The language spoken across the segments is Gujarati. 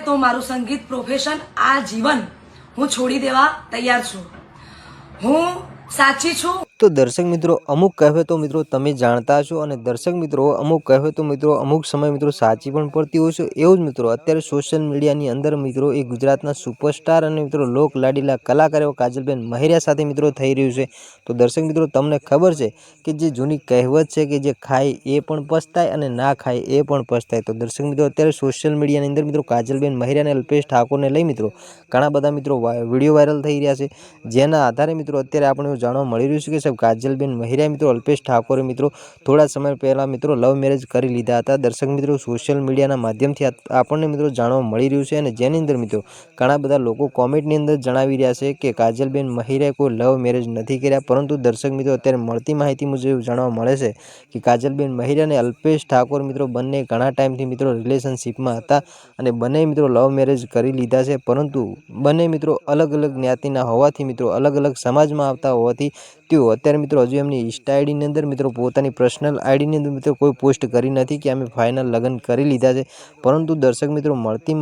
તો મારું સંગીત પ્રોફેશન આ જીવન હું છોડી દેવા તૈયાર છું. હું સાચી છું. તો દર્શક મિત્રો અમુક કહેવતો મિત્રો તમે જાણતા છો અને દર્શક મિત્રો અમુક કહેવતો મિત્રો અમુક સમય મિત્રો સાચી પણ પડતી હોય છે. એવું જ મિત્રો અત્યારે સોશિયલ મીડિયાની અંદર મિત્રો એ ગુજરાતના સુપરસ્ટાર અને મિત્રો લોક લાડીલા કલાકાર એવા કાજલબેન મહેરિયા સાથે મિત્રો થઈ રહ્યું છે. તો દર્શક મિત્રો તમને ખબર છે કે જે જૂની કહેવત છે કે જે ખાય એ પણ પછતાય અને ના ખાય એ પણ પછતાય. તો દર્શક મિત્રો અત્યારે સોશિયલ મીડિયાની અંદર મિત્રો કાજલબેન મહેરિયા અને અલ્પેશ ઠાકોરને લઈ મિત્રો ઘણા બધા મિત્રો વિડીયો વાયરલ થઈ રહ્યા છે. જેના આધારે મિત્રો અત્યારે આપણે એવું જાણવા મળી રહ્યું છે કે સાહેબ કાજલબેન મહેરિયા મિત્રો અલ્પેશ ઠાકોરે મિત્રો થોડા સમય પહેલા મિત્રો લવ મેરેજ કરી લીધા હતા. દર્શક મિત્રો સોશિયલ મીડિયાના માધ્યમથી આપણને મિત્રો જાણવા મળી રહ્યું છે અને જેની અંદર મિત્રો ઘણા બધા લોકો કોમેન્ટની અંદર જણાવી રહ્યા છે કે કાજલબેન મહેરિયાએ કોઈ લવ મેરેજ નથી કર્યા. પરંતુ દર્શક મિત્રો અત્યારે મળતી માહિતી મુજબ એવું જાણવા મળે છે કે કાજલબેન મહેરિયા અને અલ્પેશ ઠાકોર મિત્રો બંને ઘણા ટાઈમથી મિત્રો રિલેશનશિપમાં હતા અને બંને મિત્રો લવ મેરેજ કરી લીધા છે. પરંતુ બંને મિત્રો અલગ અલગ જ્ઞાતિના હોવાથી મિત્રો અલગ અલગ સમાજમાં આવતા હોવાથી તેઓ અત્યારે મિત્રો હજુ એમની ઇન્સ્ટા આઈડીની અંદર મિત્રો પોતાની પર્સનલ આઈડીની અંદર મિત્રો કોઈ પોસ્ટ કરી નથી કે અમે ફાઇનલ લગ્ન કરી લીધા છે. પરંતુ દર્શક મિત્રો મળતી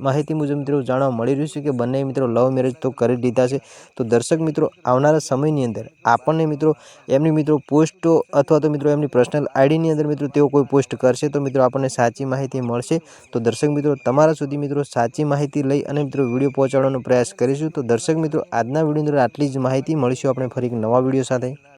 માહિતી મુજબ મિત્રો જાણવા મળી રહ્યું છે કે બંને મિત્રો લવ મેરેજ તો કરી લીધા છે. તો દર્શક મિત્રો આવનારા સમયની અંદર આપણને મિત્રો એમની મિત્રો પોસ્ટો અથવા તો મિત્રો એમની પર્સનલ આઈડીની અંદર મિત્રો તેઓ કોઈ પોસ્ટ કરશે તો મિત્રો આપણને સાચી માહિતી મળશે. તો દર્શક મિત્રો તમારા સુધી મિત્રો સાચી માહિતી લઈ અને મિત્રો વિડીયો પહોંચાડવાનો પ્રયાસ કરીશું. તો દર્શક મિત્રો આજના વિડીયોની અંદર આટલી જ માહિતી. મળીશું આપણે ફરી એક નવા વિડીયો સાથે.